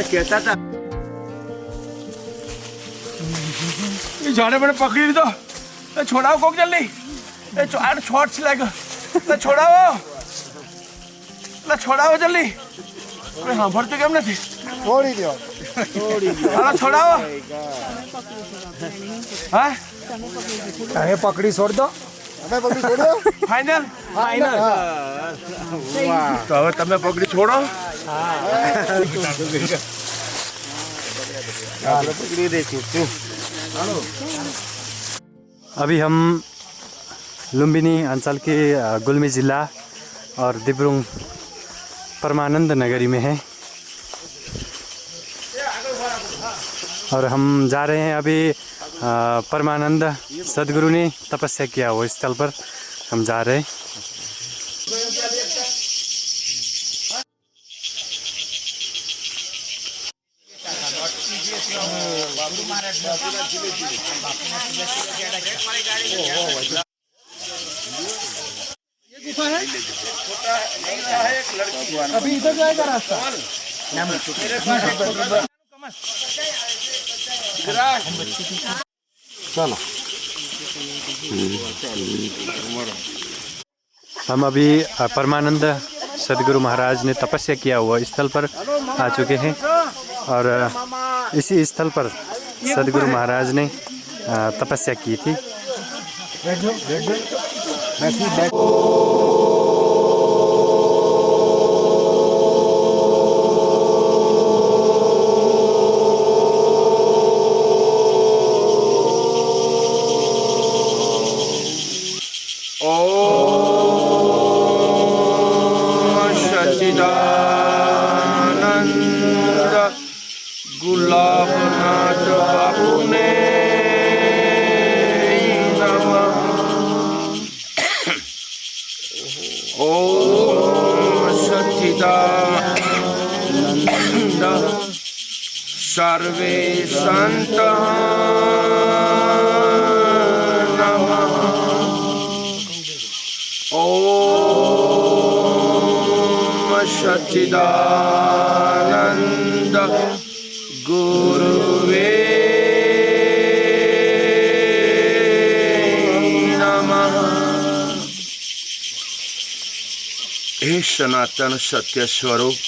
कहता था ये जाने मैंने पकड़ी नहीं तो छोड़ाओ कोक जल्दी ये शॉर्ट्स लाइक छोड़ाओ जल्दी अरे हाँ भरते केम नहीं छोड़ी दो छोड़ाओ हाँ તમે પકડી છોડ દો તમે પકડી છોડ દો फाइनल ફાઇનલ तो હવે તમે પકડી છોડો પકડી દે છું अभी हम लुम्बिनी अंचल के गुल्मी जिला और दिब्रुङ परमानंद नगरी में हैं और हम जा रहे हैं अभी परमानंद सदगुरु ने तपस्या किया हुआ स्थल पर हम जा रहे हैं। अभी इधर जाएगा रास्ता चलो हम अभी परमानंद सदगुरु महाराज ने तपस्या किया हुआ स्थल पर आ चुके हैं और इसी स्थल पर सदगुरु महाराज ने तपस्या की थी। सच्चिदानंद गुलाबनाथ बापू ने नमः। ओम सच्चिदानंद सर्वे संतः नमः। ओम सच्चिदानंद गुरुवे नमः। हे सनातन सत्य स्वरूप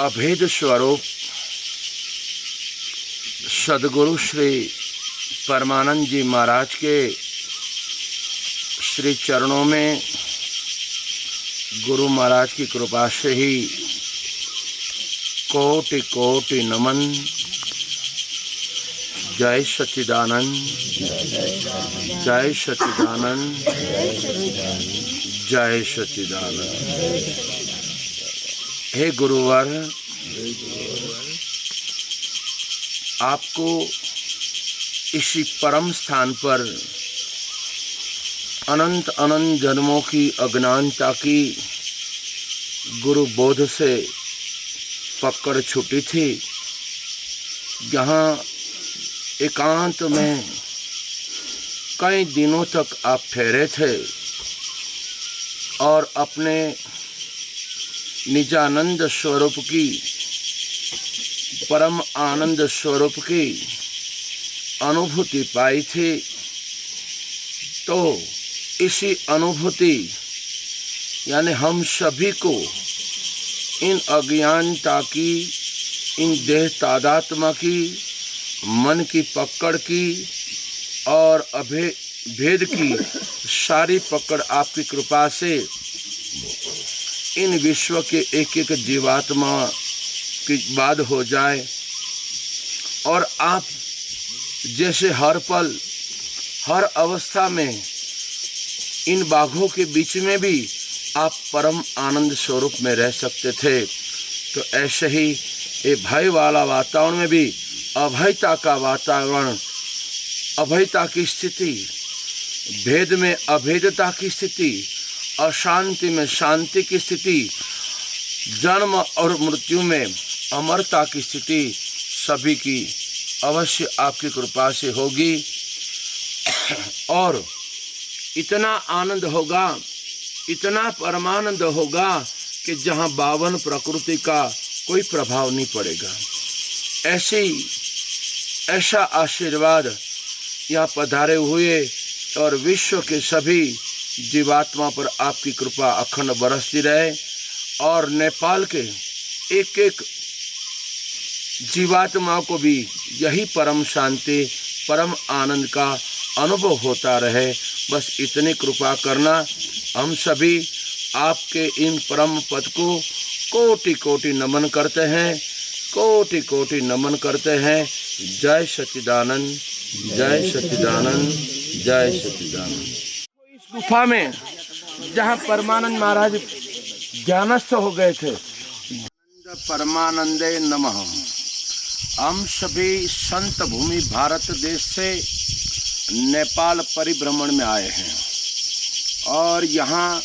अभेद स्वरूप सदगुरु श्री परमानंद जी महाराज के श्री चरणों में गुरु महाराज की कृपा से ही कोटि कोटि नमन। जय सच्चिदानंद जय सच्चिदानंद जय सच्चिदानंद। हे गुरुवर आपको इसी परम स्थान पर अनंत अनंत जन्मों की अज्ञानता की गुरु बोध से पकड़ छूटी थी, जहाँ एकांत में कई दिनों तक आप ठहरे थे और अपने निजानंद स्वरूप की परम आनंद स्वरूप की अनुभूति पाई थी। तो इसी अनुभूति यानी हम सभी को इन अज्ञानता की, इन देह तादात्मा की, मन की पकड़ की और भेद की सारी पकड़ आपकी कृपा से इन विश्व के एक एक जीवात्मा की बाध हो जाए और आप जैसे हर पल हर अवस्था में इन बाघों के बीच में भी आप परम आनंद स्वरूप में रह सकते थे। तो ऐसे ही ये भय वाला वातावरण में भी अभयता का वातावरण, अभयता की स्थिति, भेद में अभेदता की स्थिति, अशांति में शांति की स्थिति, जन्म और मृत्यु में अमरता की स्थिति सभी की अवश्य आपकी कृपा से होगी और इतना आनंद होगा, इतना परमानंद होगा कि जहाँ बावन प्रकृति का कोई प्रभाव नहीं पड़ेगा। ऐसा आशीर्वाद यहाँ पधारे हुए और विश्व के सभी जीवात्मा पर आपकी कृपा अखंड बरसती रहे और नेपाल के एक एक जीवात्मा को भी यही परम शांति परम आनंद का अनुभव होता रहे। बस इतनी कृपा करना। हम सभी आपके इन परम पद को कोटि कोटि नमन करते हैं, कोटि कोटि नमन करते हैं। जय सच्चिदानंद, जय सच्चिदानंद, जय सच्चिदानंद। इस गुफा में जहाँ परमानंद महाराज ज्ञानस्थ हो गए थे, परमानंदे नमः। हम सभी संत भूमि भारत देश से नेपाल परिभ्रमण में आए हैं और यहाँ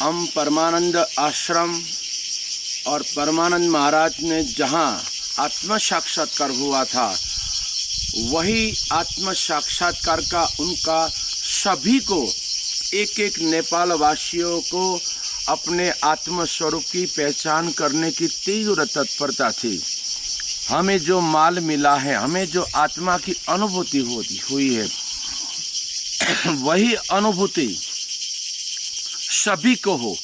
हम परमानंद आश्रम और परमानंद महाराज ने जहाँ आत्म साक्षात्कार हुआ था, वही आत्म साक्षात्कार का उनका सभी को एक एक नेपाल वासियों को अपने आत्म स्वरूप की पहचान करने की तीव्र तत्परता थी। हमें जो माल मिला है, हमें जो आत्मा की अनुभूति हुई है, वही अनुभूति सभी को हो।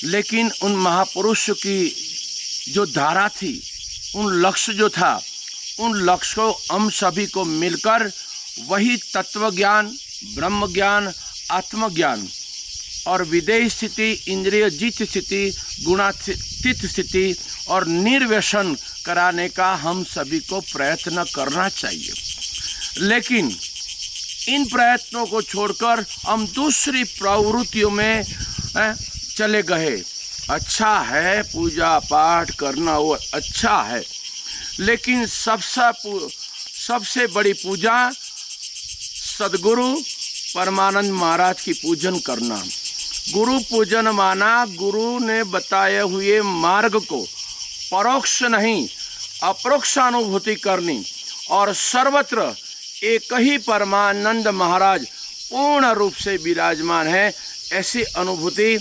लेकिन उन महापुरुष की जो धारा थी, उन लक्ष्य जो था, उन लक्ष्य को हम सभी को मिलकर वही तत्व ज्ञान, ब्रह्म ज्ञान, आत्मज्ञान और विदेह स्थिति, इंद्रिय जीत स्थिति, गुणातीत स्थिति और निर्व्यसन कराने का हम सभी को प्रयत्न करना चाहिए। लेकिन इन प्रयत्नों को छोड़कर हम दूसरी प्रवृत्तियों में चले गए। अच्छा है पूजा पाठ करना, वो अच्छा है, लेकिन सबसे बड़ी पूजा सदगुरु परमानंद महाराज की पूजन करना। गुरु पूजन माना गुरु ने बताए हुए मार्ग को परोक्ष नहीं अपरोक्ष अनुभूति करनी और सर्वत्र एक ही परमानंद महाराज पूर्ण रूप से विराजमान है। ऐसी अनुभूति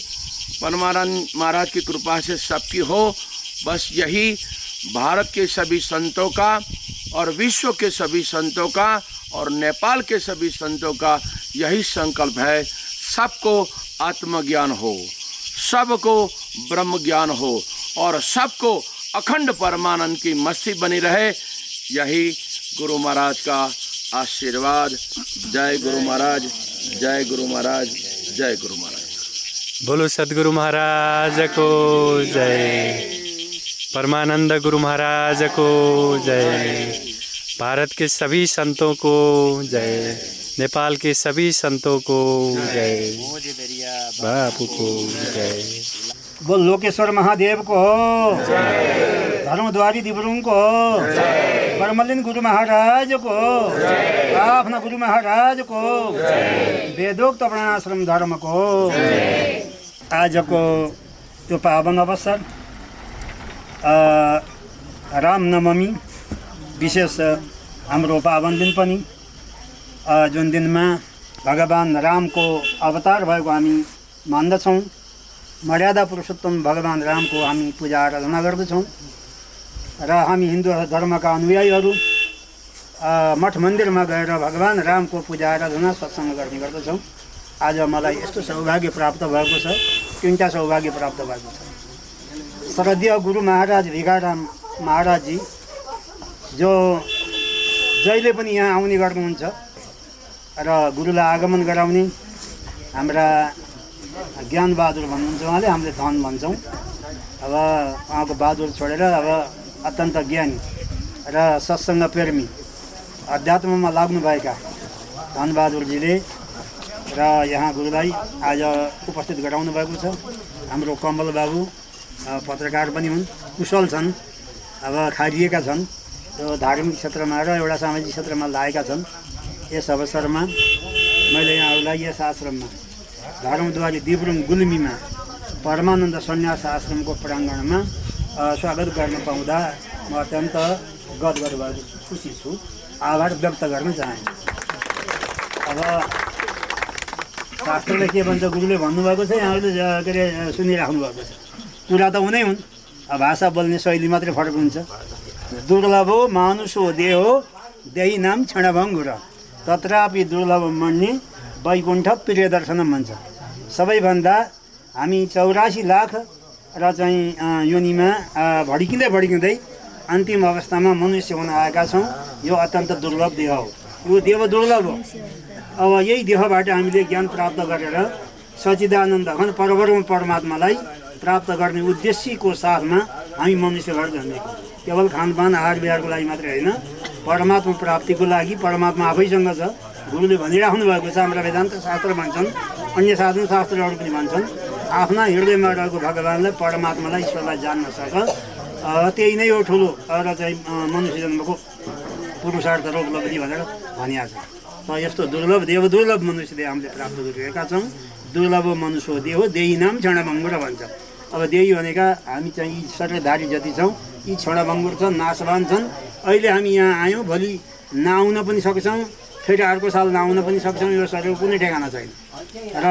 परमानंद महाराज की कृपा से सबकी हो। बस यही भारत के सभी संतों का और विश्व के सभी संतों का और नेपाल के सभी संतों का यही संकल्प है। सबको आत्मज्ञान हो, सबको ब्रह्म ज्ञान हो और सबको अखंड परमानंद की मस्ती बनी रहे। यही गुरु महाराज का आशीर्वाद। जय गुरु महाराज, जय गुरु महाराज, जय गुरु महाराज। बोलो सदगुरु महाराज को जय, परमानंद गुरु महाराज को जय, भारत के सभी संतों को जय, नेपाल के सभी संतों को जय, बापू को जय। बोल लोकेश्वर महादेव को धर्मद्वारी दिब्रुङ को परमलिन गुरु महाराज को आफ्ना गुरु महाराज को वेदोक्त वर्णाश्रम धर्म को आज को त्यो पावन अवसर रामनवमी विशेष हाम्रो पावन दिन पनि जुन दिनमा भगवान राम को अवतार भएको हामी मान्दछौँ। मर्यादा पुरुषोत्तम भगवान राम को हामी पूजा आराधना गर्दछौँ र हामी हिन्दू धर्मका अनुयायीहरू मठ मन्दिरमा गएर भगवान राम को पूजा आराधना सत्सङ्ग गर्ने गर्दछौँ। आज मलाई यस्तो सौभाग्य प्राप्त भएको छ, तीनटा सौभाग्य प्राप्त भएको छ। श्रद्धेय गुरु महाराज भिखाराम महाराज जी जो जहिले पनि यहाँ आउने गर्नुहुन्छ र गुरुलाई आगमन गराउने हाम्रा ज्ञान बहादुर भन्नुहुन्छ, उहाँले हामीले धन भन्छौँ। अब उहाँको बहादुर छोडेर अब अत्यन्त ज्ञानी र सत्सङ्ग प्रेमी अध्यात्ममा लाग्नुभएका धनबहादुरजीले र यहाँ गुरुलाई आज उपस्थित गराउनु भएको छ। हाम्रो कमल बाबु पत्रकार पनि हुन्, कुशल छन्, अब खारिएका छन्, त्यो धार्मिक क्षेत्रमा र एउटा सामाजिक क्षेत्रमा लागेका छन्। यस अवसरमा मैले यहाँहरूलाई यस आश्रममा धर्मद्वारी दिब्रुङ गुल्मीमा परमानन्द सन्यास आश्रमको प्राङ्गणमा स्वागत गर्न पाउँदा म अत्यन्त गदगद भएको खुसी छु, आभार व्यक्त गर्न चाहन्छु। अब शास्त्रले के भन्छ गुरुले भन्नुभएको छ, यहाँहरूले के अरे सुनिराख्नु भएको छ। कुरा त हुनै हुन्, भाषा बोल्ने शैली मात्रै फरक हुन्छ। दुर्लभो मानुषो देहो देही नाम क्षणभङ्गुर तत्रापि दुर्लभ मन्ये वैकुण्ठ प्रिय दर्शनम भन्छ। सबैभन्दा हामी 84 लाख र चाहिँ योनिमा भड्किँदै अन्तिम अवस्थामा मनुष्य हुन आएका छौँ। यो अत्यन्त दुर्लभ देह हो, यो देव दुर्लभ हो। अब यही देहबाट हामीले ज्ञान प्राप्त गरेर सच्चिदानन्द घन परब्रह्म परमात्मालाई प्राप्त गर्ने उद्देश्यको साथमा हामी मनुष्यबाट जन्मेको। केवल खानपान आहार विहारको लागि मात्रै होइन, परमात्मा प्राप्तिको लागि परमात्मा आफैसँग छ। गुरुले भनिराख्नु भएको छ, हाम्रा वेदान्त शास्त्र भन्छन्, अन्य साधन शास्त्रहरू पनि भन्छन्, आफ्ना हृदयमा रहेको भगवान्लाई परमात्मालाई ईश्वरलाई जान्न सक। त्यही नै हो ठुलो र चाहिँ मनुष्य जन्मको पुरुषार्थ र उपलब्धि भनेर भनिएको छ। त यस्तो दुर्लभ देव दुर्लभ मनुष्य देह हामीले प्राप्त गरिरहेका छौँ। दुर्लभ मनुष्य देह देही नाम क्षणभङ्गुर भन्छ। अब देही भनेका हामी चाहिँ यी शरीरधारी जति छौँ, यी क्षणभङ्गुर छन्, नाशवान छन्। अहिले हामी यहाँ आयौँ, भोलि नआउन पनि सक्छौँ, फेरि अर्को साल नआउन पनि सक्छौँ। यो शरीर कुनै ठेगाना छैन र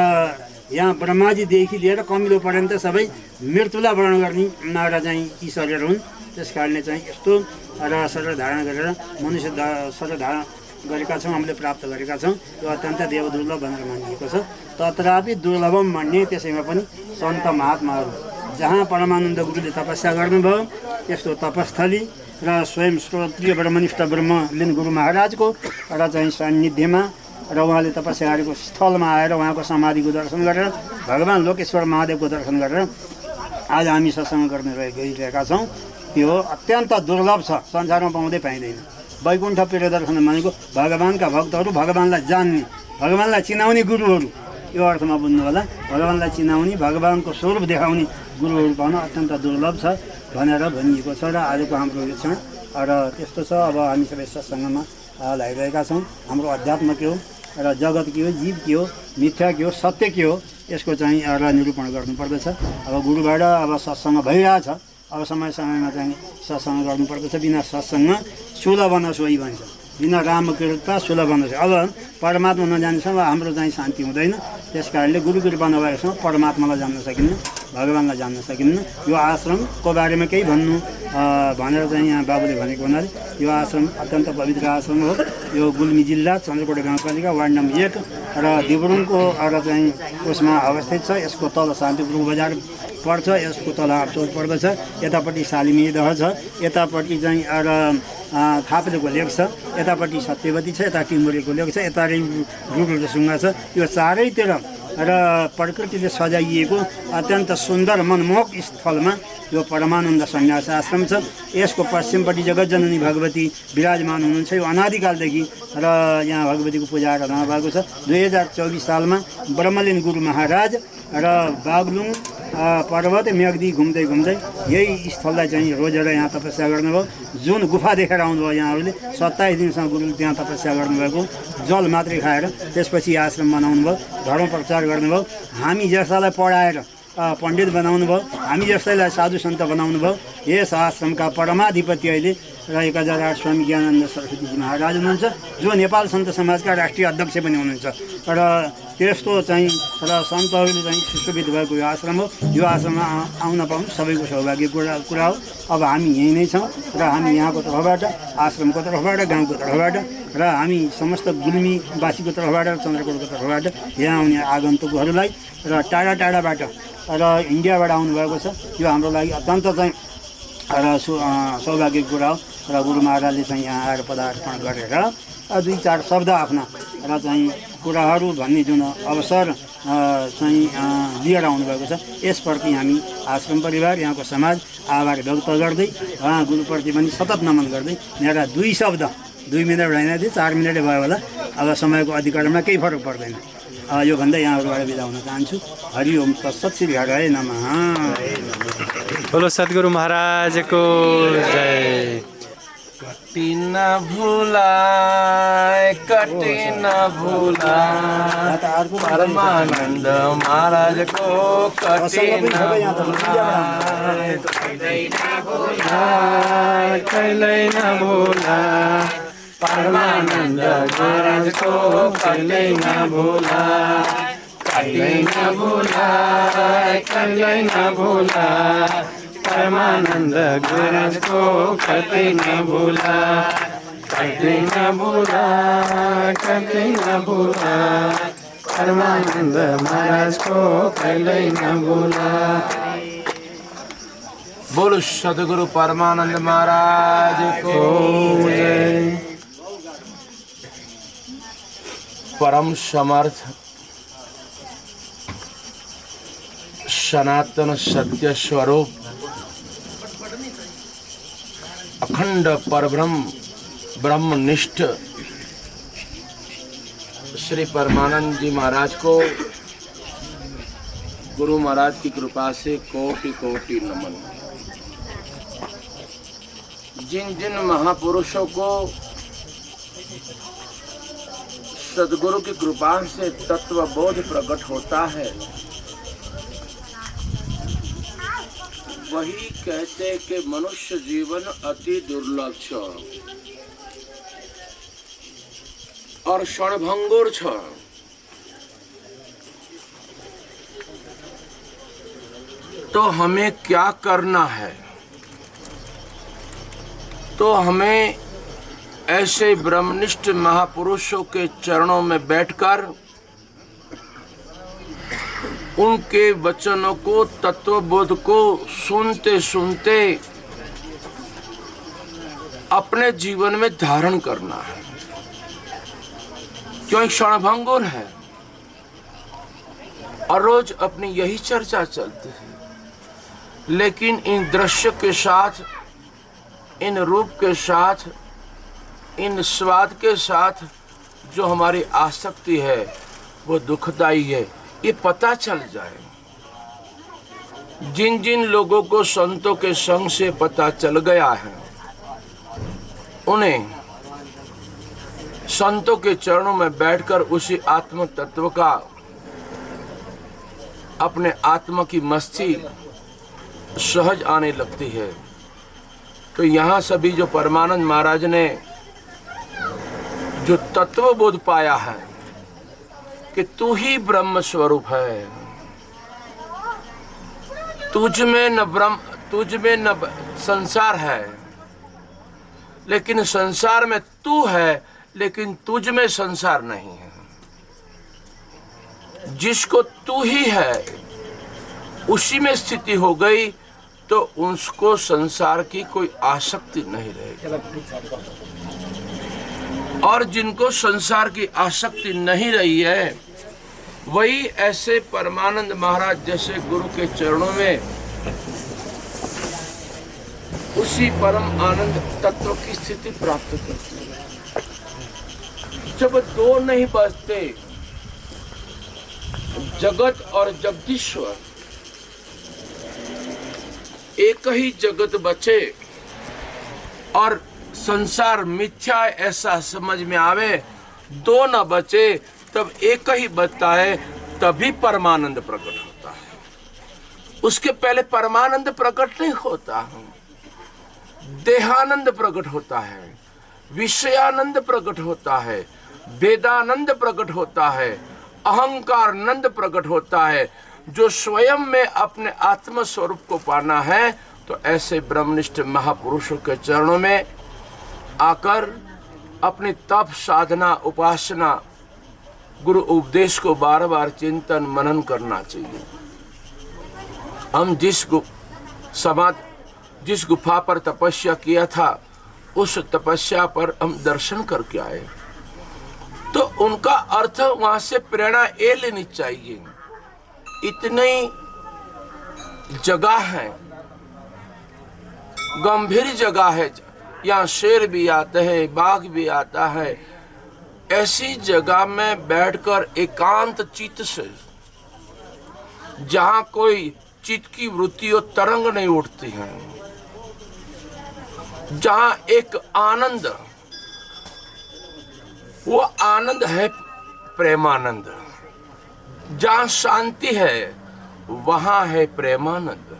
यहाँ ब्रह्माजीदेखि लिएर कमिलो पर्यन्त सबै मृत्युलाई वर्ण गर्ने र चाहिँ यी शरीर हुन्। त्यस कारणले चाहिँ यस्तो र शरीर धारण गरेर मनुष्य शरीर धारण गरेका छौँ, हामीले प्राप्त गरेका छौँ। यो अत्यन्त देव दुर्लभ भनेर मानिएको छ। तत्रापि दुर्लभम भन्ने त्यसैमा पनि सन्त महात्माहरू जहाँ परमानन्द गुरुले तपस्या गर्नुभयो त्यस्तो तपस्थली र स्वयं श्रोत्रिय ब्रह्मनिष्ठ ब्रह्मलिन गुरु महाराजको र चाहिँ सान्निध्यमा र उहाँले तपस्या गरेको स्थलमा आएर उहाँको समाधिको दर्शन गरेर भगवान् लोकेश्वर महादेवको दर्शन गरेर आज हामी सत्सङ्ग गर्ने गइरहेका छौँ। त्यो अत्यन्त दुर्लभ छ, संसारमा पाइँदैन। वैकुण्ठ प्रिय दर्शन भनेको भगवान्का भक्तहरू, भगवान्लाई जान्ने, भगवान्लाई चिनाउने गुरुहरू, यो अर्थमा बुझ्नु होला। भगवान्लाई चिनाउने, भगवान्को स्वरूप देखाउने गुरुहरू पाउन अत्यन्त दुर्लभ छ भनेर भनिएको छ। र आजको हाम्रो यो क्षण र त्यस्तो छ। अब हामी सबै सत्सङ्गमा लागिरहेका छौँ। हाम्रो अध्यात्म के हो र जगत के हो, जीव के हो, मिथ्या के हो, सत्य के हो, यसको चाहिँ निरूपण गर्नुपर्दछ। अब गुरुबाट अब सत्सङ्ग भइरहेछ, अब समय समयमा चाहिँ सत्सङ्ग गर्नुपर्दछ। बिना सत्सङ्ग सुलभ नसोही भन्छ, बिना रामकृपा सुलभ नसोही। अब परमात्मा नजानेसम्म हाम्रो चाहिँ शान्ति हुँदैन। त्यस कारणले गुरु कृपा नभएसम्म परमात्मालाई जान्न सकिन्न, भगवान्लाई जान्न सकिन्न। यो आश्रमको बारेमा केही भन्नु भनेर चाहिँ यहाँ बाबुले भनेको हुनाले यो आश्रम अत्यन्त पवित्र आश्रम हो। यो गुल्मी जिल्ला चन्द्रकोट गाउँपालिका वार्ड नम्बर 1 र देब्रुङको र चाहिँ उसमा अवस्थित छ। यसको तल शान्तिपुर बजार पर्छ, यसको तल चौक पर्दछ। यतापट्टि सालिमी दह छ, यतापट्टि चाहिँ थाप्लेको लेक छ, यतापट्टि सत्यवती छ, यता टिमुरेको लेक छ, यता रुकुलसुङ्गा छ। यो चारैतिर र प्रकृतिले सजाइएको अत्यन्त सुन्दर मनमोहक स्थलमा यो परमानन्द सन्यास आश्रम छ। यसको पश्चिमपट्टि जगतजननी भगवती विराजमान हुनुहुन्छ। यो अनादिकालदेखि र यहाँ भगवतीको पूजा आराधना भएको छ। 2024 सालमा ब्रह्मलिन गुरु महाराज र बागलुङ पर्वत मेघदी घुम्दै यही स्थललाई चाहिँ रोजेर यहाँ तपस्या गर्नुभयो। जुन गुफा देखेर आउनुभयो यहाँहरूले, 27 दिनसम्म गुरुले त्यहाँ तपस्या गर्नुभएको, जल मात्रै खाएर। त्यसपछि आश्रम बनाउनु भयो, धर्म प्रचार गर्नुभयो। हामी जस्तालाई पढाएर पण्डित बनाउनु भयो, हामी जस्तैलाई साधु सन्त बनाउनु भयो। यस आश्रमका परमाधिपति अहिले र 1008 स्वामी ज्ञानानन्द सरस्वतीजी महाराज हुनुहुन्छ, जो नेपाल सन्त समाजका राष्ट्रिय अध्यक्ष पनि हुनुहुन्छ। र त्यस्तो चाहिँ र सन्तहरूले चाहिँ सुशोभित भएको यो आश्रम हो। यो आश्रममा आउन पाउनु सबैको सौभाग्य कुरा हो। अब हामी यहीँ नै छौँ र हामी यहाँको तर्फबाट, आश्रमको तर्फबाट, गाउँको तर्फबाट र हामी समस्त गुल्मीवासीको तर्फबाट, चन्द्रकोटको तर्फबाट यहाँ आउने आगन्तुकहरूलाई र टाढा टाढाबाट र इन्डियाबाट आउनुभएको छ। यो हाम्रो लागि अत्यन्त चाहिँ र सौभाग्यको कुरा हो। र गुरु महाराजले चाहिँ यहाँ आएर पदार्पण गरेर 2-4 शब्द आफ्ना र चाहिँ कुराहरू भन्ने जुन अवसर चाहिँ लिएर आउनुभएको छ, यसप्रति हामी आश्रम परिवार, यहाँको समाज आभार व्यक्त गर्दै उहाँ गुरुप्रति पनि सतत नमन गर्दै मेरा 2 शब्द, 2 मिनट होइन थिए 4 मिनटै भयो होला। अब समयको अधिकारमा केही फरक पर्दैन। यो भन्दै यहाँहरूबाट बिदा हुन चाहन्छु। हरिओम तत्सत श्री हराय नमः। बोलो सद्गुरु महाराजको जय। कटी न भुलाए परमानन्द महाराज को कटी न भुलाए, कहिल्यै नभुलाए परमानन्द महाराज को कहिल्यै नभुलाए। कहिल्यै नभुला कहिल्यै नभुला परमानन्द गुरुको कतै नभुला कहिल्यै नभुला कहिल्यै नभुला परमानन्द महाराजको कहिल्यै नभुला। बोलो सदगुरु परमानंद महाराज को जय। परम समर्थ सनातन सत्य स्वरूप अखंड परब्रह्म ब्रह्मनिष्ठ श्री परमानंद जी महाराज को गुरु महाराज की कृपा से कोटि कोटि नमन। जिन जिन महापुरुषों को सदगुरु की कृपा से तत्व बोध प्रकट होता है, वही कहते कि मनुष्य जीवन अति दुर्लभ और क्षणभंगुर छ। तो हमें क्या करना है? तो हमें ऐसे ब्रह्मनिष्ठ महापुरुषों के चरणों में बैठकर उनके वचनों को तत्वबोध को सुनते सुनते अपने जीवन में धारण करना है। क्यों क्षणभंगुर है और रोज अपनी यही चर्चा चलती है, लेकिन इन दृश्य के साथ, इन रूप के साथ, इन स्वाद के साथ जो हमारी आसक्ति है वो दुखदाई है, ये पता चल जाए। जिन जिन लोगों को संतों के संग से पता चल गया है, उन्हें संतों के चरणों में बैठकर उसी आत्म तत्व का अपने आत्मा की मस्ती सहज आने लगती है। तो यहाँ सभी जो परमानंद महाराज ने जो तत्वबोध पाया है कि तू ही ब्रह्म स्वरूप है, तुझ में न संसार है, लेकिन संसार में तू है, लेकिन तुझ में संसार नहीं है। जिसको तू ही है उसी में स्थिति हो गई तो उसको संसार की कोई आसक्ति नहीं रहेगी। और जिनको संसार की आसक्ति नहीं रही है, वही ऐसे परमानंद महाराज जैसे गुरु के चरणों में उसी परम आनंद तत्व की स्थिति प्राप्त करते हैं। जब दो नहीं बचते, जगत और जगदीश्वर, एक ही जगत बचे और संसार मिथ्या ऐसा समझ में आवे, दो न बचे, तब एक ही बचता है, तभी परमानंद प्रकट होता है। उसके पहले परमानंद प्रकट नहीं होता, देहानंद प्रकट होता है, विषयानंद प्रकट होता है, वेदानंद प्रकट होता है, अहंकार नंद प्रकट होता है। जो स्वयं में अपने आत्म स्वरूप को पाना है, तो ऐसे ब्रह्मनिष्ठ महापुरुषों के चरणों में आकर अपनी तप साधना उपासना गुरु उपदेश को बार बार चिंतन मनन करना चाहिए। हम जिस गुफा पर तपस्या किया था, उस तपस्या पर हम दर्शन करके आए, तो उनका अर्थ वहां से प्रेरणा ये लेनी चाहिए। इतनी जगह है, गंभीर जगह है, यहाँ शेर भी आते हैं, बाघ भी आता है। ऐसी जगह में बैठकर एकांत चित्त से, जहाँ कोई चित्त की वृत्ति और तरंग नहीं उठती है, जहाँ एक आनंद, वो आनंद है प्रेमानंद। जहाँ शांति है वहाँ है प्रेमानंद,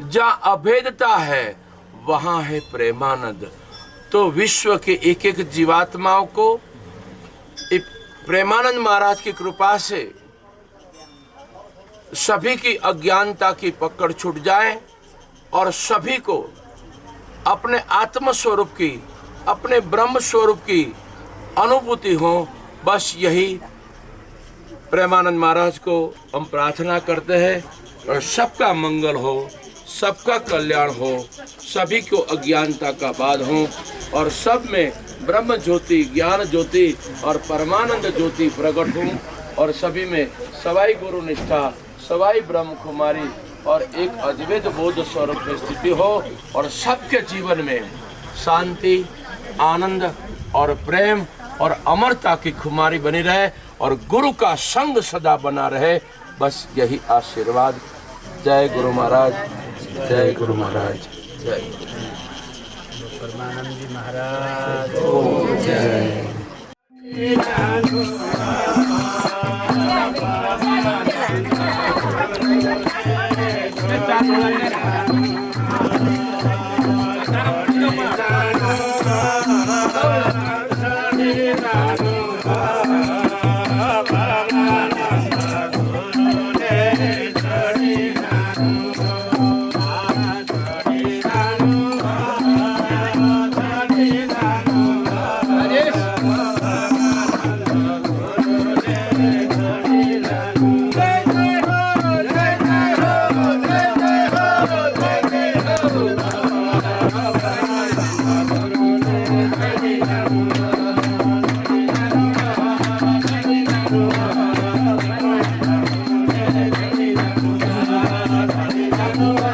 जहाँ अभेदता है वहाँ है प्रेमानंद। तो विश्व के एक एक जीवात्माओं को प्रेमानंद महाराज की कृपा से सभी की अज्ञानता की पकड़ छूट जाए और सभी को अपने आत्म स्वरूप की, अपने ब्रह्म स्वरूप की अनुभूति हो। बस यही प्रेमानंद महाराज को हम प्रार्थना करते हैं और सबका मंगल हो, सबका कल्याण हो, सभी को अज्ञानता का बाध हो और सब में ब्रह्म ज्योति, ज्ञान ज्योति और परमानंद ज्योति प्रकट हो और सभी में सवाई गुरु निष्ठा, सवाई ब्रह्म कुमारी और एक अद्वैत बोध स्वरूप में स्थिति हो और सबके जीवन में शांति, आनंद और प्रेम और अमरता की खुमारी बनी रहे और गुरु का संग सदा बना रहे। बस यही आशीर्वाद। जय गुरु महाराज, जय गुरु महाराज, जय परमानंद महाराज जय। Hare